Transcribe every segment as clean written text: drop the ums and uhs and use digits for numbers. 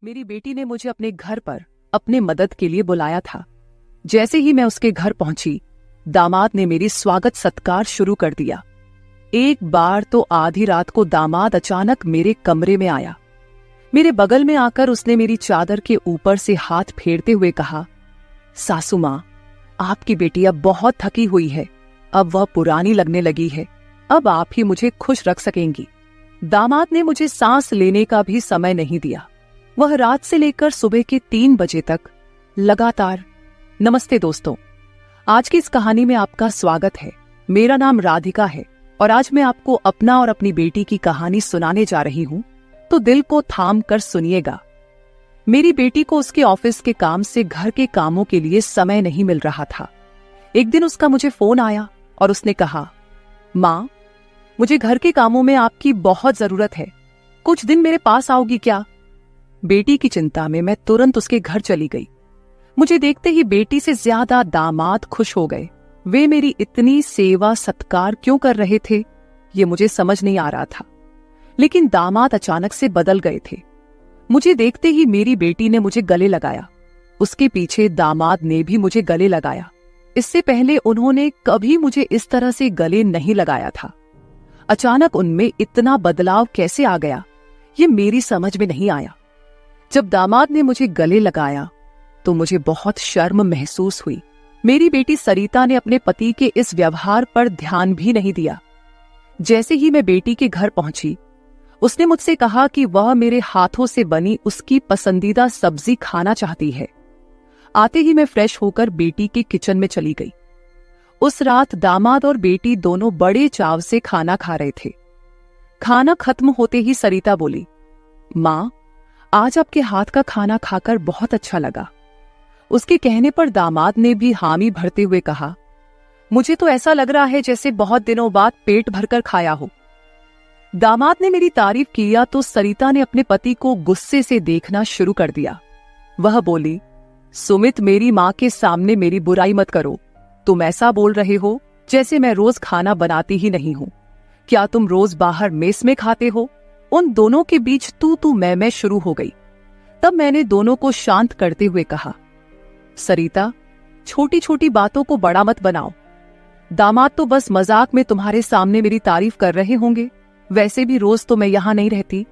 मेरी बेटी ने मुझे अपने घर पर अपने मदद के लिए बुलाया था। जैसे ही मैं उसके घर पहुंची, दामाद ने मेरी स्वागत सत्कार शुरू कर दिया। एक बार तो आधी रात को दामाद अचानक मेरे कमरे में आया। मेरे बगल में आकर उसने मेरी चादर के ऊपर से हाथ फेरते हुए कहा, सासू माँ, आपकी बेटी अब बहुत थकी हुई है, अब वह पुरानी लगने लगी है, अब आप ही मुझे खुश रख सकेंगी। दामाद ने मुझे सांस लेने का भी समय नहीं दिया। वह रात से लेकर सुबह के 3 बजे तक लगातार। नमस्ते दोस्तों, आज की इस कहानी में आपका स्वागत है। मेरा नाम राधिका है और आज मैं आपको अपना और अपनी बेटी की कहानी सुनाने जा रही हूं, तो दिल को थाम कर सुनिएगा। मेरी बेटी को उसके ऑफिस के काम से घर के कामों के लिए समय नहीं मिल रहा था। एक दिन उसका मुझे फोन आया और उसने कहा, माँ, मुझे घर के कामों में आपकी बहुत जरूरत है, कुछ दिन मेरे पास आओगी क्या? बेटी की चिंता में मैं तुरंत उसके घर चली गई। मुझे देखते ही बेटी से ज्यादा दामाद खुश हो गए। वे मेरी इतनी सेवा सत्कार क्यों कर रहे थे, ये मुझे समझ नहीं आ रहा था। लेकिन दामाद अचानक से बदल गए थे। मुझे देखते ही मेरी बेटी ने मुझे गले लगाया। उसके पीछे दामाद ने भी मुझे गले लगाया। इससे पहले उन्होंने कभी मुझे इस तरह से गले नहीं लगाया था। अचानक उनमें इतना बदलाव कैसे आ गया, ये मेरी समझ में नहीं आया। जब दामाद ने मुझे गले लगाया तो मुझे बहुत शर्म महसूस हुई। मेरी बेटी सरिता ने अपने पति के इस व्यवहार पर ध्यान भी नहीं दिया। जैसे ही मैं बेटी के घर पहुंची, उसने मुझसे कहा कि वह मेरे हाथों से बनी उसकी पसंदीदा सब्जी खाना चाहती है। आते ही मैं फ्रेश होकर बेटी के किचन में चली गई। उस रात दामाद और बेटी दोनों बड़े चाव से खाना खा रहे थे। खाना खत्म होते ही सरिता बोली, माँ, आज आपके हाथ का खाना खाकर बहुत अच्छा लगा। उसके कहने पर दामाद ने भी हामी भरते हुए कहा, मुझे तो ऐसा लग रहा है जैसे बहुत दिनों बाद पेट भरकर खाया हो। दामाद ने मेरी तारीफ किया तो सरिता ने अपने पति को गुस्से से देखना शुरू कर दिया। वह बोली, सुमित, मेरी माँ के सामने मेरी बुराई मत करो। तुम ऐसा बोल रहे हो जैसे मैं रोज खाना बनाती ही नहीं हूं। क्या तुम रोज बाहर मेस में खाते हो? उन दोनों के बीच तू मैं शुरू हो गई। तब मैंने दोनों को शांत करते हुए कहा, सरिता, छोटी छोटी बातों को बड़ा मत बनाओ। दामाद तो बस मजाक में तुम्हारे सामने मेरी तारीफ कर रहे होंगे। वैसे भी रोज तो मैं यहां नहीं रहती,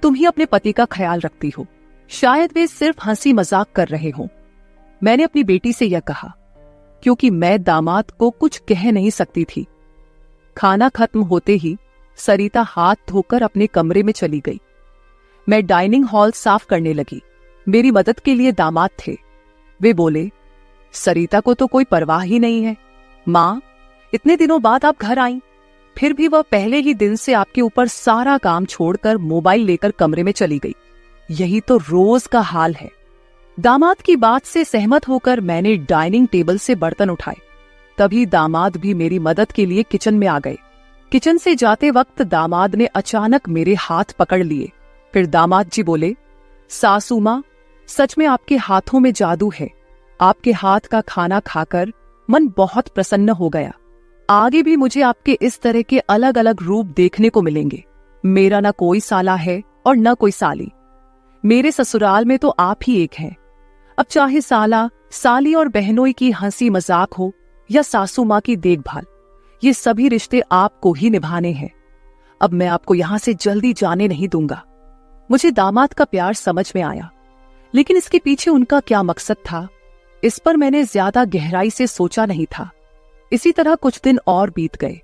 तुम ही अपने पति का ख्याल रखती हो। शायद वे सिर्फ हंसी मजाक कर रहे हो। मैंने अपनी बेटी से यह कहा क्योंकि मैं दामाद को कुछ कह नहीं सकती थी। खाना खत्म होते ही सरिता हाथ धोकर अपने कमरे में चली गई। मैं डाइनिंग हॉल साफ करने लगी। मेरी मदद के लिए दामाद थे। वे बोले, सरिता को तो कोई परवाह ही नहीं है। माँ, इतने दिनों बाद आप घर आईं, फिर भी वह पहले ही दिन से आपके ऊपर सारा काम छोड़कर मोबाइल लेकर कमरे में चली गई। यही तो रोज का हाल है। दामाद की बात से सहमत होकर मैंने डाइनिंग टेबल से बर्तन उठाए। तभी दामाद भी मेरी मदद के लिए किचन में आ गए। किचन से जाते वक्त दामाद ने अचानक मेरे हाथ पकड़ लिए। फिर दामाद जी बोले, सासू माँ, सच में आपके हाथों में जादू है। आपके हाथ का खाना खाकर मन बहुत प्रसन्न हो गया। आगे भी मुझे आपके इस तरह के अलग अलग रूप देखने को मिलेंगे। मेरा न कोई साला है और न कोई साली। मेरे ससुराल में तो आप ही एक हैं। अब चाहे साला, साली और बहनोई की हंसी मजाक हो या सासू माँ की देखभाल, ये सभी रिश्ते आपको ही निभाने हैं। अब मैं आपको यहां से जल्दी जाने नहीं दूंगा। मुझे दामाद का प्यार समझ में आया, लेकिन इसके पीछे उनका क्या मकसद था, इस पर मैंने ज्यादा गहराई से सोचा नहीं था। इसी तरह कुछ दिन और बीत गए।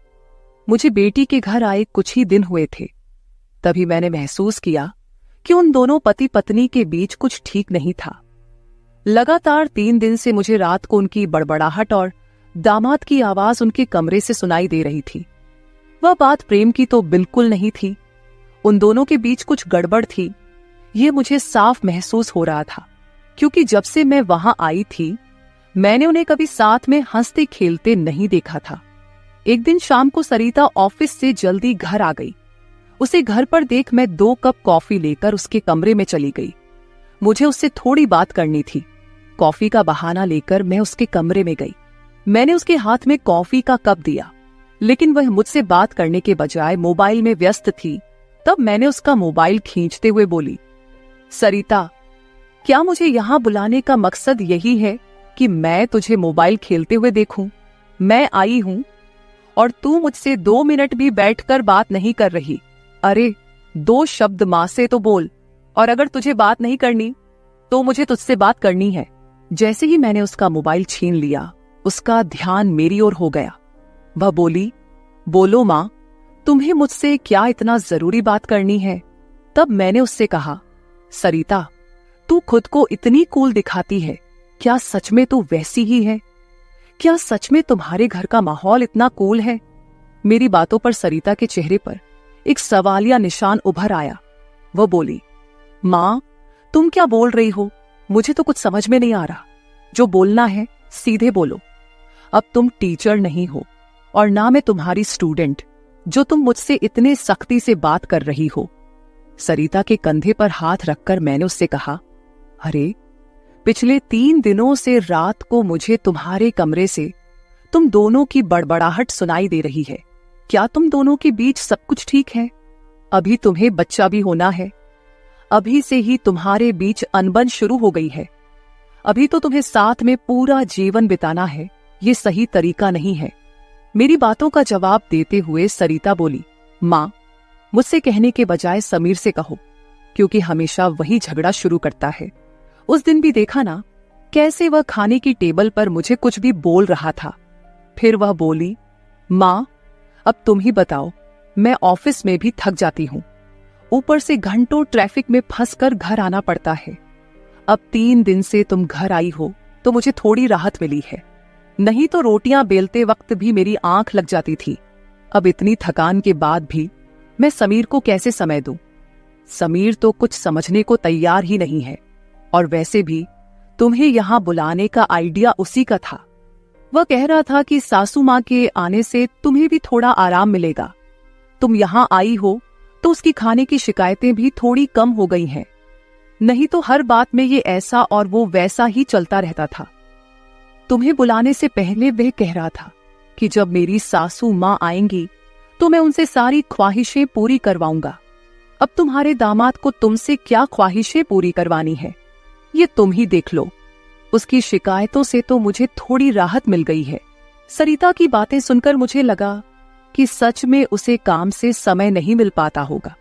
मुझे बेटी के घर आए कुछ ही दिन हुए थे। तभी मैंने महसूस किया कि उन दोनों पति पत्नी के बीच कुछ ठीक नहीं था। लगातार 3 दिन से मुझे रात को उनकी बड़बड़ाहट और दामाद की आवाज उनके कमरे से सुनाई दे रही थी। वह बात प्रेम की तो बिल्कुल नहीं थी। उन दोनों के बीच कुछ गड़बड़ थी, ये मुझे साफ महसूस हो रहा था, क्योंकि जब से मैं वहां आई थी, मैंने उन्हें कभी साथ में हंसते खेलते नहीं देखा था। एक दिन शाम को सरिता ऑफिस से जल्दी घर आ गई। उसे घर पर देख मैं 2 कप कॉफी लेकर उसके कमरे में चली गई। मुझे उससे थोड़ी बात करनी थी। कॉफी का बहाना लेकर मैं उसके कमरे में गई। मैंने उसके हाथ में कॉफी का कप दिया, लेकिन वह मुझसे बात करने के बजाय मोबाइल में व्यस्त थी। तब मैंने उसका मोबाइल खींचते हुए बोली, सरिता, क्या मुझे यहाँ बुलाने का मकसद यही है कि मैं तुझे मोबाइल खेलते हुए देखूं? मैं आई हूं और तू मुझसे 2 मिनट भी बैठकर बात नहीं कर रही। अरे 2 शब्द मां से तो बोल, और अगर तुझे बात नहीं करनी तो मुझे तुझसे बात करनी है। जैसे ही मैंने उसका मोबाइल छीन लिया, उसका ध्यान मेरी ओर हो गया। वह बोली, बोलो मां, तुम्हें मुझसे क्या इतना जरूरी बात करनी है? तब मैंने उससे कहा, सरिता, तू खुद को इतनी कूल दिखाती है, क्या सच में तू वैसी ही है? क्या सच में तुम्हारे घर का माहौल इतना कूल है? मेरी बातों पर सरिता के चेहरे पर एक सवालिया निशान उभर आया। वह बोली, मां, तुम क्या बोल रही हो? मुझे तो कुछ समझ में नहीं आ रहा। जो बोलना है सीधे बोलो। अब तुम टीचर नहीं हो और ना मैं तुम्हारी स्टूडेंट, जो तुम मुझसे इतने सख्ती से बात कर रही हो। सरिता के कंधे पर हाथ रखकर मैंने उससे कहा, अरे पिछले 3 दिनों से रात को मुझे तुम्हारे कमरे से तुम दोनों की बड़बड़ाहट सुनाई दे रही है। क्या तुम दोनों के बीच सब कुछ ठीक है? अभी तुम्हें बच्चा भी होना है। अभी से ही तुम्हारे बीच अनबन शुरू हो गई है। अभी तो तुम्हें साथ में पूरा जीवन बिताना है। ये सही तरीका नहीं है। मेरी बातों का जवाब देते हुए सरिता बोली, मां, मुझसे कहने के बजाय समीर से कहो, क्योंकि हमेशा वही झगड़ा शुरू करता है। उस दिन भी देखा ना, कैसे वह खाने की टेबल पर मुझे कुछ भी बोल रहा था। फिर वह बोली, मां, अब तुम ही बताओ, मैं ऑफिस में भी थक जाती हूं, ऊपर से घंटों ट्रैफिक में फंसकर घर आना पड़ता है। अब 3 दिन से तुम घर आई हो तो मुझे थोड़ी राहत मिली है, नहीं तो रोटियां बेलते वक्त भी मेरी आंख लग जाती थी। अब इतनी थकान के बाद भी मैं समीर को कैसे समय दूं? समीर तो कुछ समझने को तैयार ही नहीं है, और वैसे भी तुम्हें यहां बुलाने का आइडिया उसी का था। वह कह रहा था कि सासू मां के आने से तुम्हें भी थोड़ा आराम मिलेगा। तुम यहां आई हो तो उसकी खाने की शिकायतें भी थोड़ी कम हो गई हैं, नहीं तो हर बात में ये ऐसा और वो वैसा ही चलता रहता था। तुम्हें बुलाने से पहले वह कह रहा था कि जब मेरी सासू मां आएंगी तो मैं उनसे सारी ख्वाहिशें पूरी करवाऊंगा। अब तुम्हारे दामाद को तुमसे क्या ख्वाहिशें पूरी करवानी है, ये तुम ही देख लो। उसकी शिकायतों से तो मुझे थोड़ी राहत मिल गई है। सरिता की बातें सुनकर मुझे लगा कि सच में उसे काम से समय नहीं मिल पाता होगा,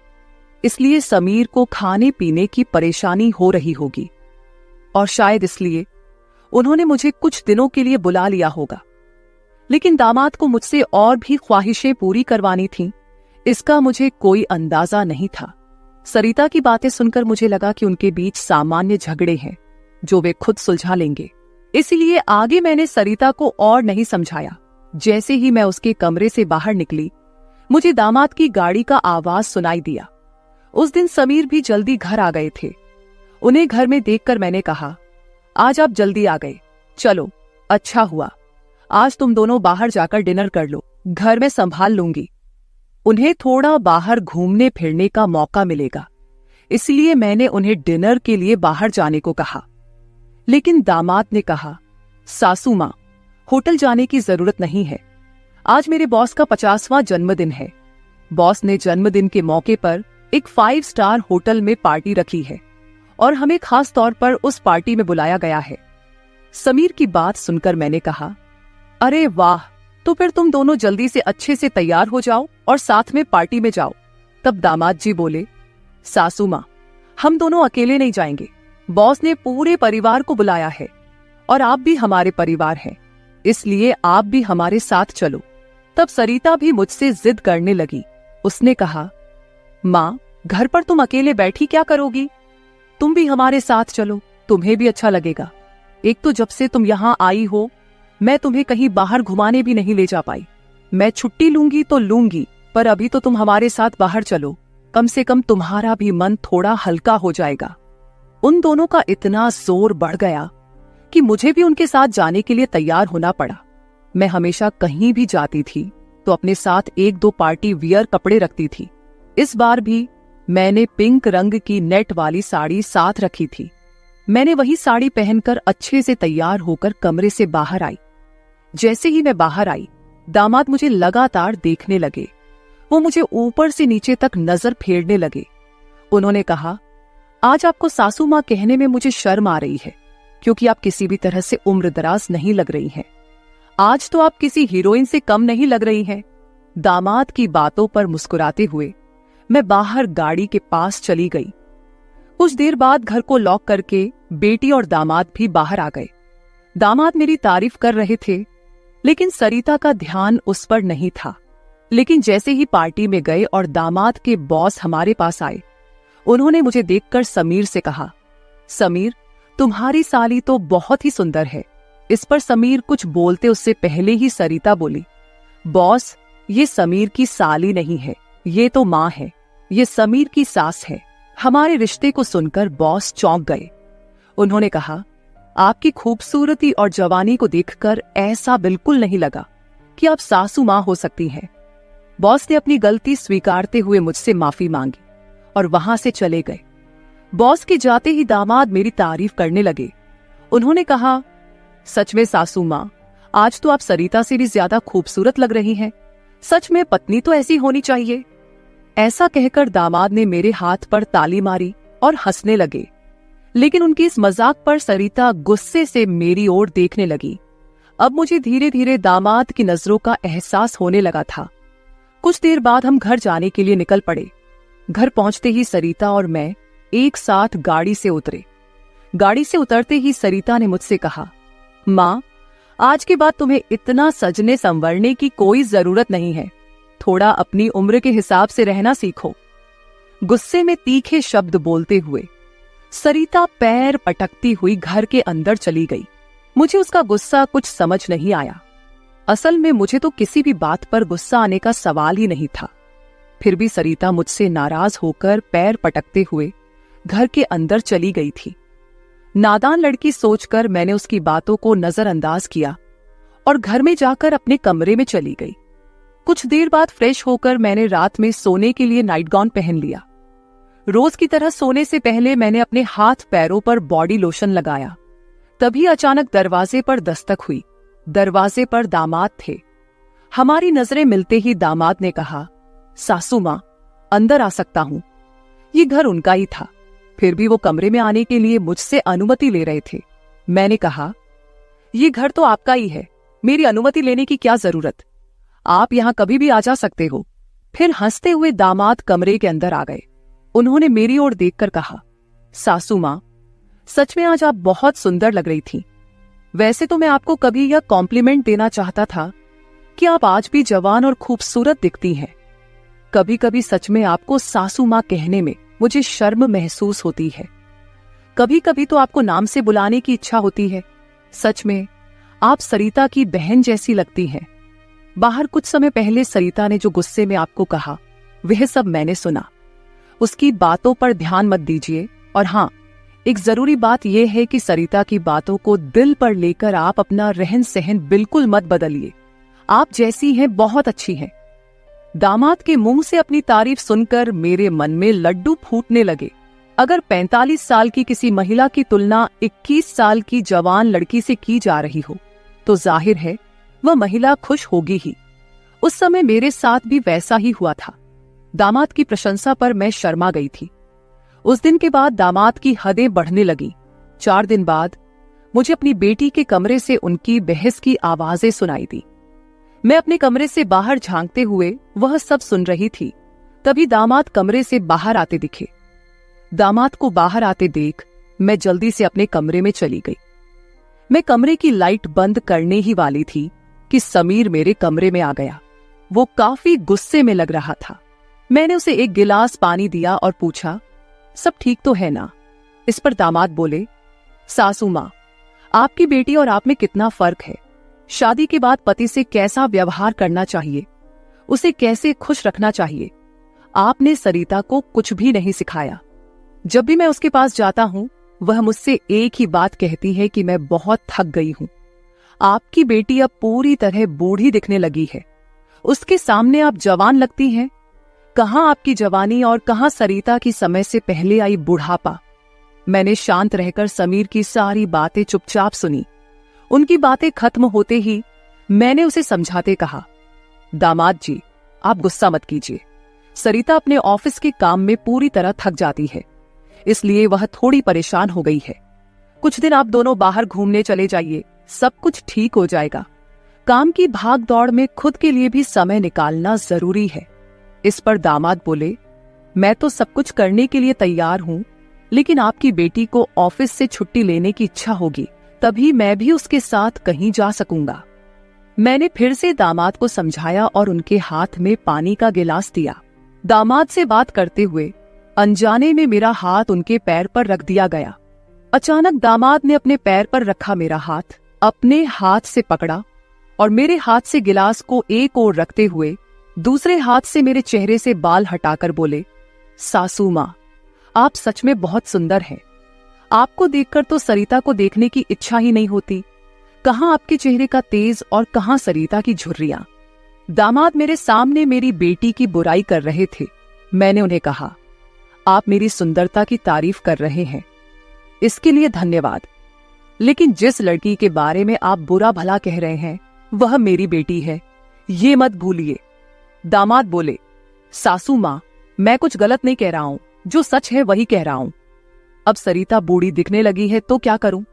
इसलिए समीर को खाने पीने की परेशानी हो रही होगी, और शायद इसलिए उन्होंने मुझे कुछ दिनों के लिए बुला लिया होगा। लेकिन दामाद को मुझसे और भी ख्वाहिशें पूरी करवानी थीं, इसका मुझे कोई अंदाजा नहीं था। सरिता की बातें सुनकर मुझे लगा कि उनके बीच सामान्य झगड़े हैं जो वे खुद सुलझा लेंगे, इसलिए आगे मैंने सरिता को और नहीं समझाया। जैसे ही मैं उसके कमरे से बाहर निकली, मुझे दामाद की गाड़ी का आवाज सुनाई दिया। उस दिन समीर भी जल्दी घर आ गए थे। उन्हें घर में देखकर मैंने कहा, आज आप जल्दी आ गए, चलो अच्छा हुआ। आज तुम दोनों बाहर जाकर डिनर कर लो, घर में संभाल लूंगी। उन्हें थोड़ा बाहर घूमने फिरने का मौका मिलेगा, इसलिए मैंने उन्हें डिनर के लिए बाहर जाने को कहा। लेकिन दामाद ने कहा, सासू मां, होटल जाने की जरूरत नहीं है। आज मेरे बॉस का 50वां जन्मदिन है। बॉस ने जन्मदिन के मौके पर एक 5 स्टार होटल में पार्टी रखी है और हमें खास तौर पर उस पार्टी में बुलाया गया है। समीर की बात सुनकर मैंने कहा, अरे वाह, तो फिर तुम दोनों जल्दी से अच्छे से तैयार हो जाओ और साथ में पार्टी में जाओ। तब दामाद जी बोले, सासू मां, हम दोनों अकेले नहीं जाएंगे। बॉस ने पूरे परिवार को बुलाया है और आप भी हमारे परिवार हैं, इसलिए आप भी हमारे साथ चलो। तब सरिता भी मुझसे जिद करने लगी। उसने कहा, मां, घर पर तुम अकेले बैठी क्या करोगी? तुम भी हमारे साथ चलो, तुम्हें भी अच्छा लगेगा। एक तो जब से तुम यहाँ आई हो, मैं तुम्हें कहीं बाहर घुमाने भी नहीं ले जा पाई। मैं छुट्टी लूंगी तो लूंगी, पर अभी तो तुम हमारे साथ बाहर चलो, कम से कम तुम्हारा भी मन थोड़ा हल्का हो जाएगा। उन दोनों का इतना जोर बढ़ गया कि मुझे भी उनके साथ जाने के लिए तैयार होना पड़ा। मैं हमेशा कहीं भी जाती थी तो अपने साथ 1-2 पार्टी वियर कपड़े रखती थी। इस बार भी मैंने पिंक रंग की नेट वाली साड़ी साथ रखी थी। मैंने वही साड़ी पहनकर अच्छे से तैयार होकर कमरे से बाहर आई। जैसे ही मैं बाहर आई, दामाद मुझे लगातार देखने लगे। वो मुझे ऊपर से नीचे तक नजर फेरने लगे। उन्होंने कहा, आज आपको सासू माँ कहने में मुझे शर्म आ रही है, क्योंकि आप किसी भी तरह से उम्र दराज नहीं लग रही हैं। आज तो आप किसी हीरोइन से कम नहीं लग रही हैं। दामाद की बातों पर मुस्कुराते हुए मैं बाहर गाड़ी के पास चली गई। कुछ देर बाद घर को लॉक करके बेटी और दामाद भी बाहर आ गए। दामाद मेरी तारीफ कर रहे थे, लेकिन सरिता का ध्यान उस पर नहीं था। लेकिन जैसे ही पार्टी में गए और दामाद के बॉस हमारे पास आए, उन्होंने मुझे देखकर समीर से कहा, समीर, तुम्हारी साली तो बहुत ही सुंदर है। इस पर समीर कुछ बोलते उससे पहले ही सरिता बोली, बॉस, ये समीर की साली नहीं है, ये तो माँ है, ये समीर की सास है। हमारे रिश्ते को सुनकर बॉस चौंक गए। उन्होंने कहा, आपकी खूबसूरती और जवानी को देखकर ऐसा बिल्कुल नहीं लगा कि आप सासू माँ हो सकती हैं। बॉस ने अपनी गलती स्वीकारते हुए मुझसे माफी मांगी और वहां से चले गए। बॉस के जाते ही दामाद मेरी तारीफ करने लगे। उन्होंने कहा, सच में सासू माँ, आज तो आप सरिता से भी ज्यादा खूबसूरत लग रही हैं। सच में पत्नी तो ऐसी होनी चाहिए। ऐसा कहकर दामाद ने मेरे हाथ पर ताली मारी और हंसने लगे। लेकिन उनकी इस मजाक पर सरिता गुस्से से मेरी ओर देखने लगी। अब मुझे धीरे धीरे दामाद की नजरों का एहसास होने लगा था। कुछ देर बाद हम घर जाने के लिए निकल पड़े। घर पहुंचते ही सरिता और मैं एक साथ गाड़ी से उतरे। गाड़ी से उतरते ही सरिता ने मुझसे कहा, माँ, आज के बाद तुम्हें इतना सजने संवरने की कोई जरूरत नहीं है। थोड़ा अपनी उम्र के हिसाब से रहना सीखो। गुस्से में तीखे शब्द बोलते हुए सरिता पैर पटकती हुई घर के अंदर चली गई। मुझे उसका गुस्सा कुछ समझ नहीं आया। असल में मुझे तो किसी भी बात पर गुस्सा आने का सवाल ही नहीं था। फिर भी सरिता मुझसे नाराज होकर पैर पटकते हुए घर के अंदर चली गई थी। नादान लड़की सोचकर मैंने उसकी बातों को नजरअंदाज किया और घर में जाकर अपने कमरे में चली गई। कुछ देर बाद फ्रेश होकर मैंने रात में सोने के लिए नाइट गाउन पहन लिया। रोज की तरह सोने से पहले मैंने अपने हाथ पैरों पर बॉडी लोशन लगाया। तभी अचानक दरवाजे पर दस्तक हुई। दरवाजे पर दामाद थे। हमारी नजरें मिलते ही दामाद ने कहा, सासू माँ, अंदर आ सकता हूं। ये घर उनका ही था, फिर भी वो कमरे में आने के लिए मुझसे अनुमति ले रहे थे। मैंने कहा, ये घर तो आपका ही है, मेरी अनुमति लेने की क्या जरूरत, आप यहां कभी भी आ जा सकते हो। फिर हंसते हुए दामाद कमरे के अंदर आ गए। उन्होंने मेरी ओर देखकर कहा, सासू माँ, सच में आज आप बहुत सुंदर लग रही थी। वैसे तो मैं आपको कभी यह कॉम्प्लीमेंट देना चाहता था कि आप आज भी जवान और खूबसूरत दिखती हैं। कभी कभी सच में आपको सासू माँ कहने में मुझे शर्म महसूस होती है। कभी कभी तो आपको नाम से बुलाने की इच्छा होती है। सच में आप सरिता की बहन जैसी लगती हैं। बाहर कुछ समय पहले सरिता ने जो गुस्से में आपको कहा, वह सब मैंने सुना। उसकी बातों पर ध्यान मत दीजिए। और हाँ, एक जरूरी बात यह है कि सरिता की बातों को दिल पर लेकर आप अपना रहन सहन बिल्कुल मत बदलिए। आप जैसी हैं बहुत अच्छी हैं। दामाद के मुंह से अपनी तारीफ सुनकर मेरे मन में लड्डू फूटने लगे। अगर 45 साल की किसी महिला की तुलना 21 साल की जवान लड़की से की जा रही हो, तो जाहिर है वह महिला खुश होगी ही। उस समय मेरे साथ भी वैसा ही हुआ था। दामाद की प्रशंसा पर मैं शर्मा गई थी। उस दिन के बाद दामाद की हदें बढ़ने लगी। 4 दिन बाद मुझे अपनी बेटी के कमरे से उनकी बहस की आवाजें सुनाई दी। मैं अपने कमरे से बाहर झांकते हुए वह सब सुन रही थी। तभी दामाद कमरे से बाहर आते दिखे। दामाद को बाहर आते देख मैं जल्दी से अपने कमरे में चली गई। मैं कमरे की लाइट बंद करने ही वाली थी कि समीर मेरे कमरे में आ गया। वो काफी गुस्से में लग रहा था। मैंने उसे एक गिलास पानी दिया और पूछा, सब ठीक तो है ना? इस पर दामाद बोले, सासू माँ, आपकी बेटी और आप में कितना फर्क है। शादी के बाद पति से कैसा व्यवहार करना चाहिए, उसे कैसे खुश रखना चाहिए, आपने सरिता को कुछ भी नहीं सिखाया। जब भी मैं उसके पास जाता हूं, वह मुझसे एक ही बात कहती है कि मैं बहुत थक गई हूं। आपकी बेटी अब पूरी तरह बूढ़ी दिखने लगी है। उसके सामने आप जवान लगती हैं। कहां आपकी जवानी और कहां सरिता की समय से पहले आई बुढ़ापा। मैंने शांत रहकर समीर की सारी बातें चुपचाप सुनी। उनकी बातें खत्म होते ही मैंने उसे समझाते कहा, दामाद जी, आप गुस्सा मत कीजिए। सरिता अपने ऑफिस के काम में पूरी तरह थक जाती है। इसलिए वह थोड़ी परेशान हो गई है। कुछ दिन आप दोनों बाहर घूमने चले जाइए, सब कुछ ठीक हो जाएगा। काम की भाग दौड़ में खुद के लिए भी समय निकालना जरूरी है। इस पर दामाद बोले, मैं तो सब कुछ करने के लिए तैयार हूँ, लेकिन आपकी बेटी को ऑफिस से छुट्टी लेने की इच्छा होगी, तभी मैं भी उसके साथ कहीं जा सकूंगा। मैंने फिर से दामाद को समझाया और उनके हाथ में पानी का गिलास दिया। दामाद से बात करते हुए अनजाने में मेरा हाथ उनके पैर पर रख दिया गया। अचानक दामाद ने अपने पैर पर रखा मेरा हाथ अपने हाथ से पकड़ा और मेरे हाथ से गिलास को एक ओर रखते हुए दूसरे हाथ से मेरे चेहरे से बाल हटाकर बोले, सासू माँ, आप सच में बहुत सुंदर हैं। आपको देखकर तो सरिता को देखने की इच्छा ही नहीं होती। कहाँ आपके चेहरे का तेज और कहाँ सरिता की झुर्रियां। दामाद मेरे सामने मेरी बेटी की बुराई कर रहे थे। मैंने उन्हें कहा, आप मेरी सुंदरता की तारीफ कर रहे हैं, इसके लिए धन्यवाद, लेकिन जिस लड़की के बारे में आप बुरा भला कह रहे हैं वह मेरी बेटी है, ये मत भूलिए। दामाद बोले, सासू माँ, मैं कुछ गलत नहीं कह रहा हूं, जो सच है वही कह रहा हूं। अब सरिता बूढ़ी दिखने लगी है तो क्या करूं?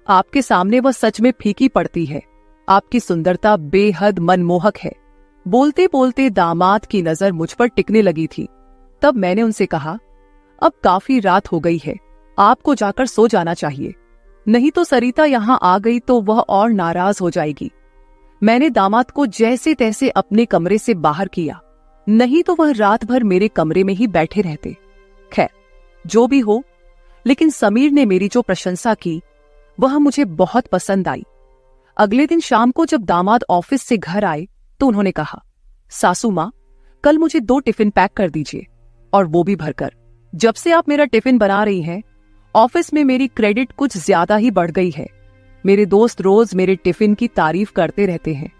आपके सामने वह सच में फीकी पड़ती है। आपकी सुंदरता बेहद मनमोहक है। बोलते बोलते दामाद की नजर मुझ पर टिकने लगी थी। तब मैंने उनसे कहा, अब काफी रात हो गई है, आपको जाकर सो जाना चाहिए, नहीं तो सरिता यहाँ आ गई तो वह और नाराज हो जाएगी। मैंने दामाद को जैसे तैसे अपने कमरे से बाहर किया, नहीं तो वह रात भर मेरे कमरे में ही बैठे रहते। खैर, जो भी हो, लेकिन समीर ने मेरी जो प्रशंसा की वह मुझे बहुत पसंद आई। अगले दिन शाम को जब दामाद ऑफिस से घर आए तो उन्होंने कहा, सासू माँ, कल मुझे 2 टिफिन पैक कर दीजिए, और वो भी भरकर। जब से आप मेरा टिफिन बना रही हैं, ऑफिस में मेरी क्रेडिट कुछ ज्यादा ही बढ़ गई है। मेरे दोस्त रोज मेरे टिफिन की तारीफ करते रहते हैं,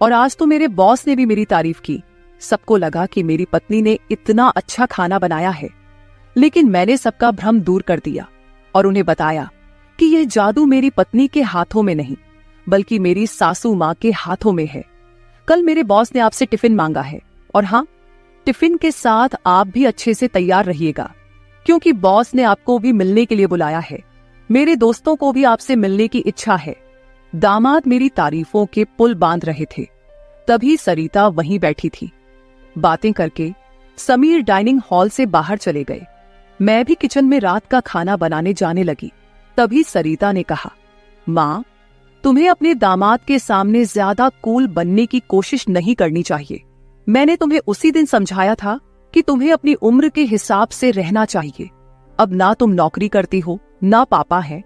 और आज तो मेरे बॉस ने भी मेरी तारीफ की। सबको लगा कि मेरी पत्नी ने इतना अच्छा खाना बनाया है, लेकिन मैंने सबका भ्रम दूर कर दिया और उन्हें बताया कि यह जादू मेरी पत्नी के हाथों में नहीं, बल्कि मेरी सासू माँ के हाथों में है। कल मेरे बॉस ने आपसे टिफिन मांगा है, और हाँ, टिफिन के साथ आप भी अच्छे से तैयार रहिएगा, क्योंकि बॉस ने आपको भी मिलने के लिए बुलाया है। मेरे दोस्तों को भी आपसे मिलने की इच्छा है। दामाद मेरी तारीफों के पुल बांध रहे थे, तभी सरिता वहीं बैठी थी। बातें करके समीर डाइनिंग हॉल से बाहर चले गए। मैं भी किचन में रात का खाना बनाने जाने लगी। तभी सरिता ने कहा, माँ, तुम्हें अपने दामाद के सामने ज्यादा कूल बनने की कोशिश नहीं करनी चाहिए। मैंने तुम्हें उसी दिन समझाया था कि तुम्हें अपनी उम्र के हिसाब से रहना चाहिए। अब ना तुम नौकरी करती हो, ना पापा है,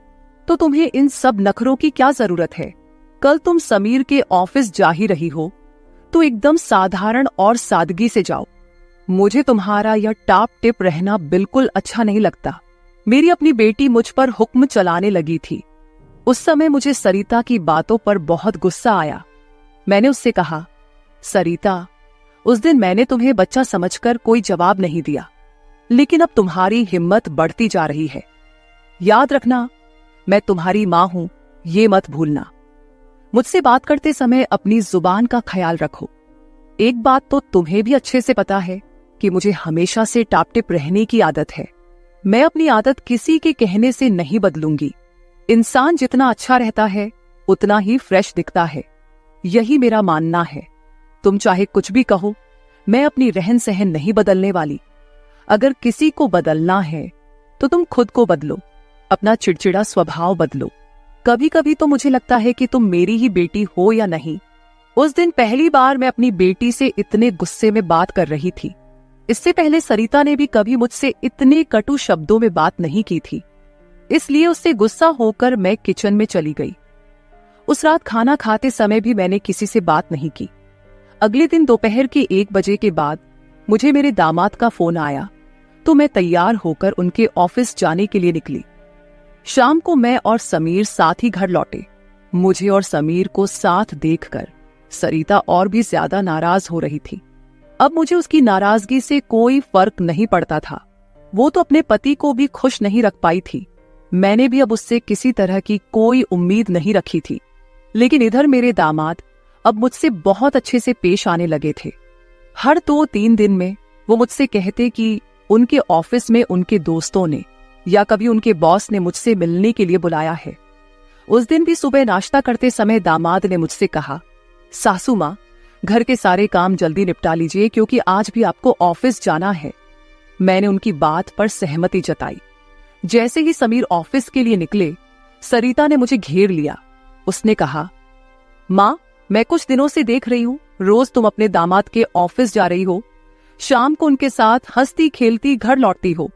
तो तुम्हें इन सब नखरों की क्या जरूरत है। कल तुम समीर के ऑफिस जा ही रही हो तो एकदम साधारण और सादगी से जाओ। मुझे तुम्हारा यह टाप टिप रहना बिल्कुल अच्छा नहीं लगता। मेरी अपनी बेटी मुझ पर हुक्म चलाने लगी थी। उस समय मुझे सरिता की बातों पर बहुत गुस्सा आया। मैंने उससे कहा, सरिता, उस दिन मैंने तुम्हें बच्चा समझकर कोई जवाब नहीं दिया, लेकिन अब तुम्हारी हिम्मत बढ़ती जा रही है। याद रखना, मैं तुम्हारी माँ हूं, ये मत भूलना। मुझसे बात करते समय अपनी जुबान का ख्याल रखो। एक बात तो तुम्हें भी अच्छे से पता है कि मुझे हमेशा से टापटिप रहने की आदत है। मैं अपनी आदत किसी के कहने से नहीं बदलूंगी। इंसान जितना अच्छा रहता है उतना ही फ्रेश दिखता है, यही मेरा मानना है। तुम चाहे कुछ भी कहो, मैं अपनी रहन सहन नहीं बदलने वाली। अगर किसी को बदलना है तो तुम खुद को बदलो, अपना चिड़चिड़ा स्वभाव बदलो। कभी कभी तो मुझे लगता है कि तुम मेरी ही बेटी हो या नहीं। उस दिन पहली बार मैं अपनी बेटी से इतने गुस्से में बात कर रही थी। इससे पहले सरिता ने भी कभी मुझसे इतने कटु शब्दों में बात नहीं की थी, इसलिए उससे गुस्सा होकर मैं किचन में चली गई। उस रात खाना खाते समय भी मैंने किसी से बात नहीं की। अगले दिन दोपहर के 1 बजे के बाद मुझे मेरे दामाद का फोन आया, तो मैं तैयार होकर उनके ऑफिस जाने के लिए निकली। शाम को मैं और समीर साथ ही घर लौटे। मुझे और समीर को साथ देखकर सरिता और भी ज्यादा नाराज हो रही थी। अब मुझे उसकी नाराजगी से कोई फर्क नहीं पड़ता था। वो तो अपने पति को भी खुश नहीं रख पाई थी। मैंने भी अब उससे किसी तरह की कोई उम्मीद नहीं रखी थी। लेकिन इधर मेरे दामाद अब मुझसे बहुत अच्छे से पेश आने लगे थे। हर 2-3 दिन में वो मुझसे कहते कि उनके ऑफिस में उनके दोस्तों ने या कभी उनके बॉस ने मुझसे मिलने के लिए बुलाया है। उस दिन भी सुबह नाश्ता करते समय दामाद ने मुझसे कहा, सासू माँ, घर के सारे काम जल्दी निपटा लीजिए क्योंकि आज भी आपको ऑफिस जाना है। मैंने उनकी बात पर सहमति जताई। जैसे ही समीर ऑफिस के लिए निकले, सरिता ने मुझे घेर लिया। उसने कहा, माँ, मैं कुछ दिनों से देख रही हूँ रोज तुम अपने दामाद के ऑफिस जा रही हो, शाम को उनके साथ हंसती खेलती घर लौटती हो।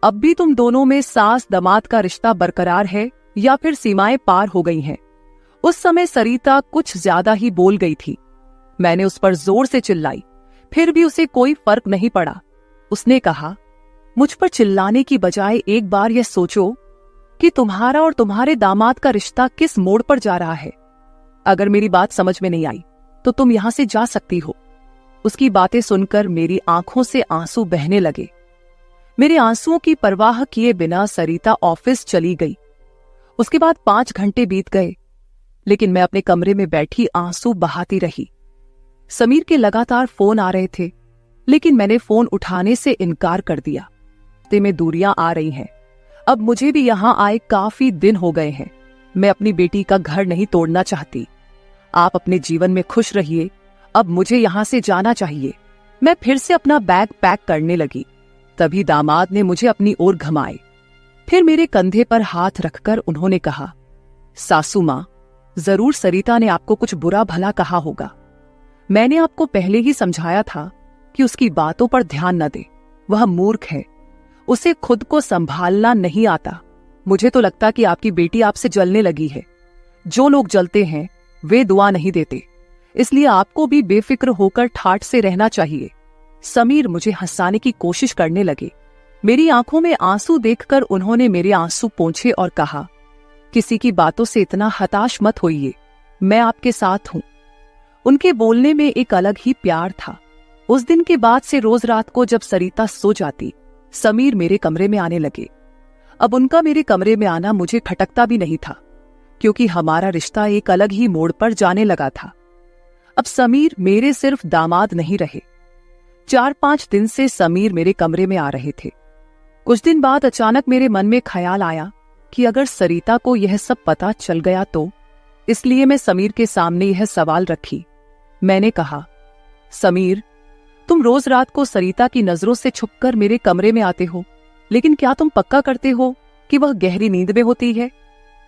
अब भी तुम दोनों में सास दामाद का रिश्ता बरकरार है या फिर सीमाएं पार हो गई हैं? उस समय सरिता कुछ ज्यादा ही बोल गई थी। मैंने उस पर जोर से चिल्लाई, फिर भी उसे कोई फर्क नहीं पड़ा। उसने कहा, मुझ पर चिल्लाने की बजाय एक बार यह सोचो कि तुम्हारा और तुम्हारे दामाद का रिश्ता किस मोड़ पर जा रहा है। अगर मेरी बात समझ में नहीं आई तो तुम यहां से जा सकती हो। उसकी बातें सुनकर मेरी आंखों से आंसू बहने लगे। मेरे आंसुओं की परवाह किए बिना सरिता ऑफिस चली गई। उसके बाद 5 घंटे बीत गए, लेकिन मैं अपने कमरे में बैठी आंसू बहाती रही। समीर के लगातार फोन आ रहे थे, लेकिन मैंने फोन उठाने से इनकार कर दिया। रास्ते में दूरियां आ रही हैं। अब मुझे भी यहां आए काफी दिन हो गए हैं। मैं अपनी बेटी का घर नहीं तोड़ना चाहती। आप अपने जीवन में खुश रहिए, अब मुझे यहां से जाना चाहिए। मैं फिर से अपना बैग पैक करने लगी। तभी दामाद ने मुझे अपनी ओर घुमाए। फिर मेरे कंधे पर हाथ रखकर उन्होंने कहा, सासू माँ, जरूर सरिता ने आपको कुछ बुरा भला कहा होगा। मैंने आपको पहले ही समझाया था कि उसकी बातों पर ध्यान न दे। वह मूर्ख है, उसे खुद को संभालना नहीं आता। मुझे तो लगता कि आपकी बेटी आपसे जलने लगी है। जो लोग जलते हैं वे दुआ नहीं देते, इसलिए आपको भी बेफिक्र होकर ठाठ से रहना चाहिए। समीर मुझे हंसाने की कोशिश करने लगे। मेरी आंखों में आंसू देखकर उन्होंने मेरे आंसू पोंछे और कहा, किसी की बातों से इतना हताश मत होइए, मैं आपके साथ हूं। उनके बोलने में एक अलग ही प्यार था। उस दिन के बाद से रोज रात को जब सरिता सो जाती, समीर मेरे कमरे में आने लगे। अब उनका मेरे कमरे में आना मुझे खटकता भी नहीं था, क्योंकि हमारा रिश्ता एक अलग ही मोड़ पर जाने लगा था। अब समीर मेरे सिर्फ दामाद नहीं रहे। 4-5 दिन से समीर मेरे कमरे में आ रहे थे। कुछ दिन बाद अचानक मेरे मन में ख्याल आया कि अगर सरिता को यह सब पता चल गया तो, इसलिए मैं समीर के सामने यह सवाल रखी। मैंने कहा, समीर, तुम रोज रात को सरिता की नजरों से छुपकर मेरे कमरे में आते हो, लेकिन क्या तुम पक्का करते हो कि वह गहरी नींद में होती है?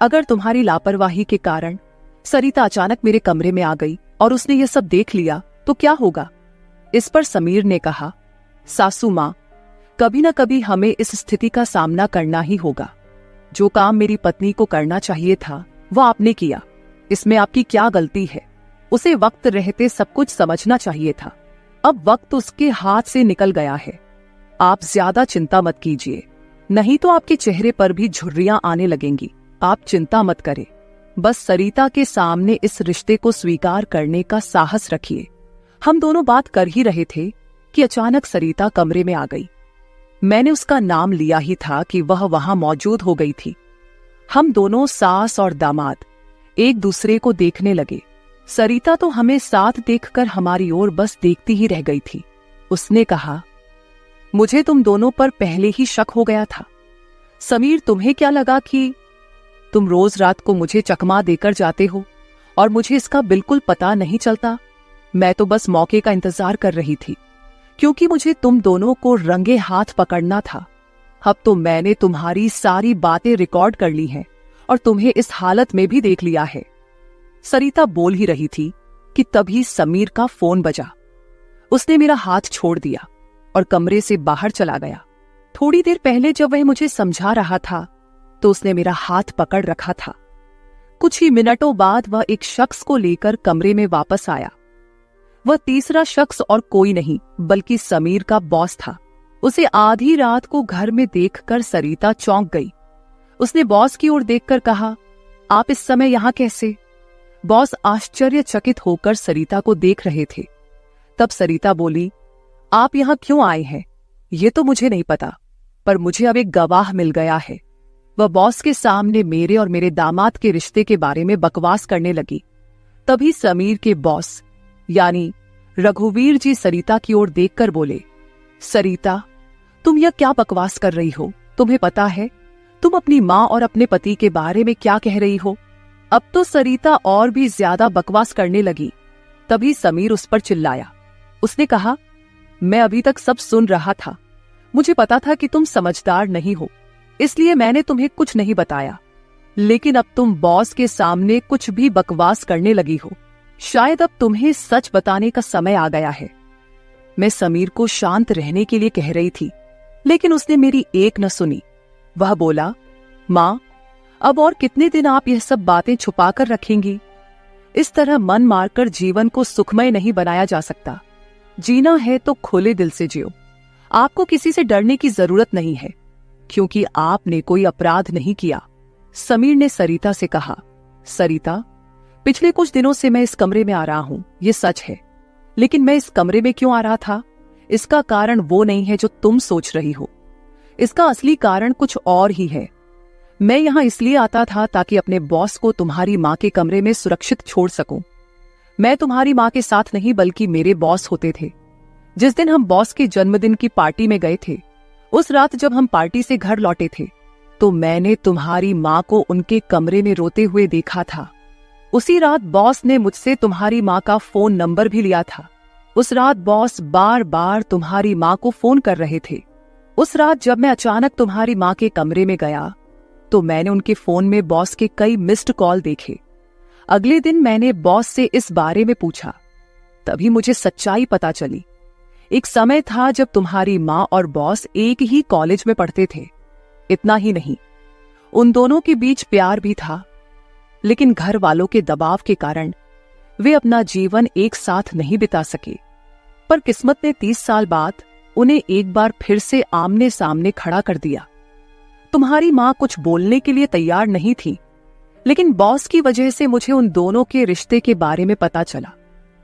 अगर तुम्हारी लापरवाही के कारण सरिता अचानक मेरे कमरे में आ गई और उसने यह सब देख लिया तो क्या होगा? इस पर समीर ने कहा, सासू माँ, कभी न कभी हमें इस स्थिति का सामना करना ही होगा। जो काम मेरी पत्नी को करना चाहिए था वह आपने किया, इसमें आपकी क्या गलती है? उसे वक्त रहते सब कुछ समझना चाहिए था। अब वक्त उसके हाथ से निकल गया है। आप ज्यादा चिंता मत कीजिए, नहीं तो आपके चेहरे पर भी झुर्रियां आने लगेंगी। आप चिंता मत करें, बस सरिता के सामने इस रिश्ते को स्वीकार करने का साहस रखिए। हम दोनों बात कर ही रहे थे कि अचानक सरिता कमरे में आ गई। मैंने उसका नाम लिया ही था कि वह वहां मौजूद हो गई थी। हम दोनों सास और दामाद एक दूसरे को देखने लगे। सरिता तो हमें साथ देखकर हमारी ओर बस देखती ही रह गई थी। उसने कहा, मुझे तुम दोनों पर पहले ही शक हो गया था। समीर, तुम्हें क्या लगा कि तुम रोज रात को मुझे चकमा देकर जाते हो और मुझे इसका बिल्कुल पता नहीं चलता? मैं तो बस मौके का इंतजार कर रही थी, क्योंकि मुझे तुम दोनों को रंगे हाथ पकड़ना था। अब तो मैंने तुम्हारी सारी बातें रिकॉर्ड कर ली हैं और तुम्हें इस हालत में भी देख लिया है। सरिता बोल ही रही थी कि तभी समीर का फोन बजा। उसने मेरा हाथ छोड़ दिया और कमरे से बाहर चला गया। थोड़ी देर पहले जब वह मुझे समझा रहा था तो उसने मेरा हाथ पकड़ रखा था। कुछ ही मिनटों बाद वह एक शख्स को लेकर कमरे में वापस आया। वह तीसरा शख्स और कोई नहीं बल्कि समीर का बॉस था। उसे आधी रात को घर में देखकर सरिता चौंक गई। उसने बॉस की ओर देखकर कहा, आप इस समय यहां कैसे? बॉस आश्चर्यचकित होकर सरिता को देख रहे थे। तब सरिता बोली, आप यहां क्यों आए हैं ये तो मुझे नहीं पता, पर मुझे अब एक गवाह मिल गया है। वह बॉस के सामने मेरे और मेरे दामाद के रिश्ते के बारे में बकवास करने लगी। तभी समीर के बॉस यानी रघुवीर जी सरिता की ओर देखकर बोले, सरिता, तुम यह क्या बकवास कर रही हो? तुम्हें पता है तुम अपनी माँ और अपने पति के बारे में क्या कह रही हो? अब तो सरिता और भी ज्यादा बकवास करने लगी। तभी समीर उस पर चिल्लाया। उसने कहा, मैं अभी तक सब सुन रहा था। मुझे पता था कि तुम समझदार नहीं हो, इसलिए मैंने तुम्हें कुछ नहीं बताया। लेकिन अब तुम बॉस के सामने कुछ भी बकवास करने लगी हो। शायद अब तुम्हें सच बताने का समय आ गया है। मैं समीर को शांत रहने के लिए कह रही थी, लेकिन उसने मेरी एक न सुनी। वह बोला, माँ, अब और कितने दिन आप यह सब बातें छुपा कर रखेंगी? इस तरह मन मारकर जीवन को सुखमय नहीं बनाया जा सकता। जीना है तो खुले दिल से जियो। आपको किसी से डरने की जरूरत नहीं है, क्योंकि आपने कोई अपराध नहीं किया। समीर ने सरिता से कहा, सरिता, पिछले कुछ दिनों से मैं इस कमरे में आ रहा हूं, ये सच है। लेकिन मैं इस कमरे में क्यों आ रहा था, इसका कारण वो नहीं है जो तुम सोच रही हो। इसका असली कारण कुछ और ही है। मैं यहां इसलिए आता था ताकि अपने बॉस को तुम्हारी माँ के कमरे में सुरक्षित छोड़ सकूं। मैं तुम्हारी माँ के साथ नहीं, बल्कि मेरे बॉस होते थे। जिस दिन हम बॉस के जन्मदिन की पार्टी में गए थे, उस रात जब हम पार्टी से घर लौटे थे, तो मैंने तुम्हारी माँ को उनके कमरे में रोते हुए देखा था। उसी रात बॉस ने मुझसे तुम्हारी माँ का फोन नंबर भी लिया था। उस रात बॉस बार बार तुम्हारी माँ को फोन कर रहे थे। उस रात जब मैं अचानक तुम्हारी माँ के कमरे में गया, तो मैंने उनके फोन में बॉस के कई मिस्ड कॉल देखे। अगले दिन मैंने बॉस से इस बारे में पूछा, तभी मुझे सच्चाई पता चली। एक समय था जब तुम्हारी माँ और बॉस एक ही कॉलेज में पढ़ते थे। इतना ही नहीं, उन दोनों के बीच प्यार भी था, लेकिन घर वालों के दबाव के कारण वे अपना जीवन एक साथ नहीं बिता सके। पर किस्मत ने 30 साल बाद उन्हें एक बार फिर से आमने सामने खड़ा कर दिया। तुम्हारी माँ कुछ बोलने के लिए तैयार नहीं थी, लेकिन बॉस की वजह से मुझे उन दोनों के रिश्ते के बारे में पता चला।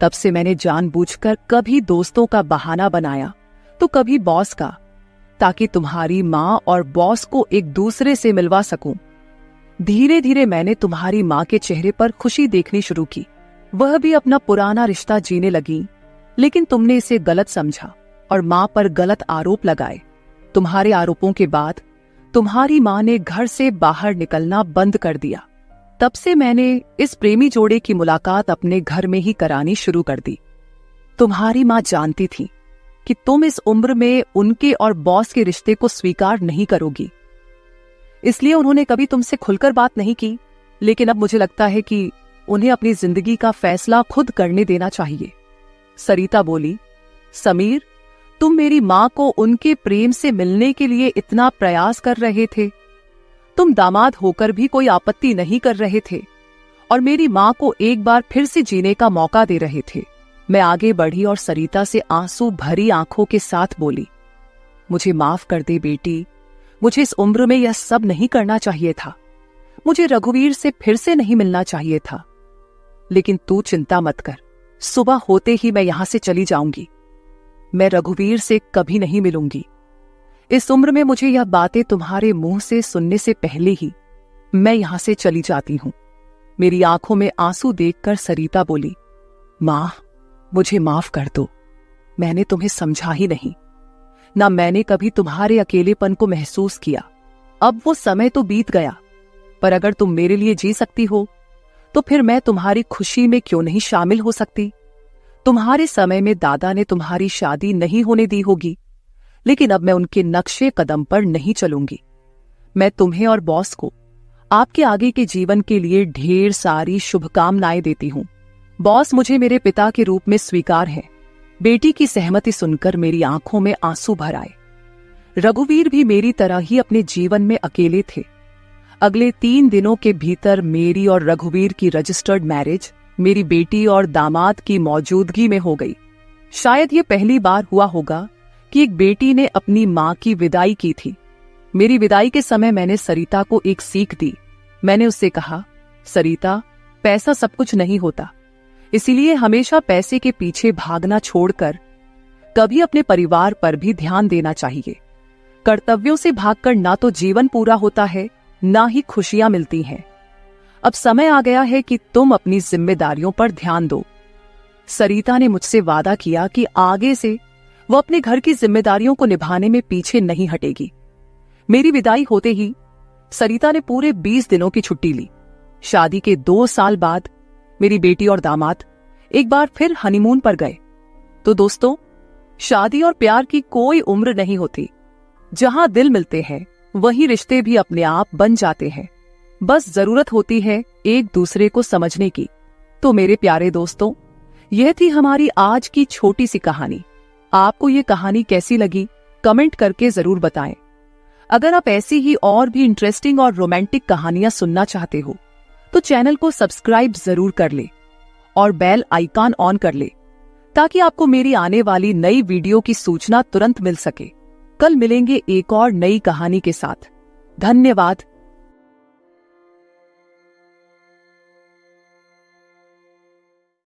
तब से मैंने जानबूझकर कभी दोस्तों का बहाना बनाया तो कभी बॉस का, ताकि तुम्हारी माँ और बॉस को एक दूसरे से मिलवा सकूं। धीरे धीरे मैंने तुम्हारी माँ के चेहरे पर खुशी देखनी शुरू की। वह भी अपना पुराना रिश्ता जीने लगी, लेकिन तुमने इसे गलत समझा और माँ पर गलत आरोप लगाए। तुम्हारे आरोपों के बाद तुम्हारी माँ ने घर से बाहर निकलना बंद कर दिया। तब से मैंने इस प्रेमी जोड़े की मुलाकात अपने घर में ही करानी शुरू कर दी। तुम्हारी माँ जानती थी कि तुम इस उम्र में उनके और बॉस के रिश्ते को स्वीकार नहीं करोगी, इसलिए उन्होंने कभी तुमसे खुलकर बात नहीं की। लेकिन अब मुझे लगता है कि उन्हें अपनी जिंदगी का फैसला खुद करने देना चाहिए। सरिता बोली, समीर, तुम मेरी माँ को उनके प्रेम से मिलने के लिए इतना प्रयास कर रहे थे। तुम दामाद होकर भी कोई आपत्ति नहीं कर रहे थे और मेरी माँ को एक बार फिर से जीने का मौका दे रहे थे। मैं आगे बढ़ी और सरिता से आंसू भरी आंखों के साथ बोली, मुझे माफ कर दे बेटी, मुझे इस उम्र में यह सब नहीं करना चाहिए था। मुझे रघुवीर से फिर से नहीं मिलना चाहिए था। लेकिन तू चिंता मत कर, सुबह होते ही मैं यहां से चली जाऊंगी। मैं रघुवीर से कभी नहीं मिलूंगी। इस उम्र में मुझे यह बातें तुम्हारे मुंह से सुनने से पहले ही मैं यहां से चली जाती हूं। मेरी आंखों में आंसू देखकर सरिता बोली, मां, मुझे माफ कर दो। मैंने तुम्हें समझा ही नहीं, ना मैंने कभी तुम्हारे अकेलेपन को महसूस किया। अब वो समय तो बीत गया, पर अगर तुम मेरे लिए जी सकती हो तो फिर मैं तुम्हारी खुशी में क्यों नहीं शामिल हो सकती। तुम्हारे समय में दादा ने तुम्हारी शादी नहीं होने दी होगी, लेकिन अब मैं उनके नक्शे कदम पर नहीं चलूंगी। मैं तुम्हें और बॉस को आपके आगे के जीवन के लिए ढेर सारी शुभकामनाएं देती हूं। बॉस मुझे मेरे पिता के रूप में स्वीकार है। बेटी की सहमति सुनकर मेरी आंखों में आंसू भर आए। रघुवीर भी मेरी तरह ही अपने जीवन में अकेले थे। अगले 3 दिनों के भीतर मेरी और रघुवीर की रजिस्टर्ड मैरिज मेरी बेटी और दामाद की मौजूदगी में हो गई। शायद ये पहली बार हुआ होगा कि एक बेटी ने अपनी माँ की विदाई की थी। मेरी विदाई के समय मैंने सरिता को एक सीख दी। मैंने उससे कहा, सरिता, पैसा सब कुछ नहीं होता, इसीलिए हमेशा पैसे के पीछे भागना छोड़कर कभी अपने परिवार पर भी ध्यान देना चाहिए। कर्तव्यों से भागकर ना तो जीवन पूरा होता है, ना ही खुशियां मिलती हैं। अब समय आ गया है कि तुम अपनी जिम्मेदारियों पर ध्यान दो। सरिता ने मुझसे वादा किया कि आगे से वो अपने घर की जिम्मेदारियों को निभाने में पीछे नहीं हटेगी। मेरी विदाई होते ही सरिता ने पूरे 20 दिनों की छुट्टी ली। शादी के 2 साल बाद मेरी बेटी और दामाद एक बार फिर हनीमून पर गए। तो दोस्तों, शादी और प्यार की कोई उम्र नहीं होती। जहां दिल मिलते हैं वहीं रिश्ते भी अपने आप बन जाते हैं। बस जरूरत होती है एक दूसरे को समझने की। तो मेरे प्यारे दोस्तों, यह थी हमारी आज की छोटी सी कहानी। आपको ये कहानी कैसी लगी कमेंट करके जरूर बताएं। अगर आप ऐसी ही और भी इंटरेस्टिंग और रोमांटिक कहानियां सुनना चाहते हो तो चैनल को सब्सक्राइब जरूर कर ले और बेल आइकॉन ऑन कर ले, ताकि आपको मेरी आने वाली नई वीडियो की सूचना तुरंत मिल सके। कल मिलेंगे एक और नई कहानी के साथ। धन्यवाद।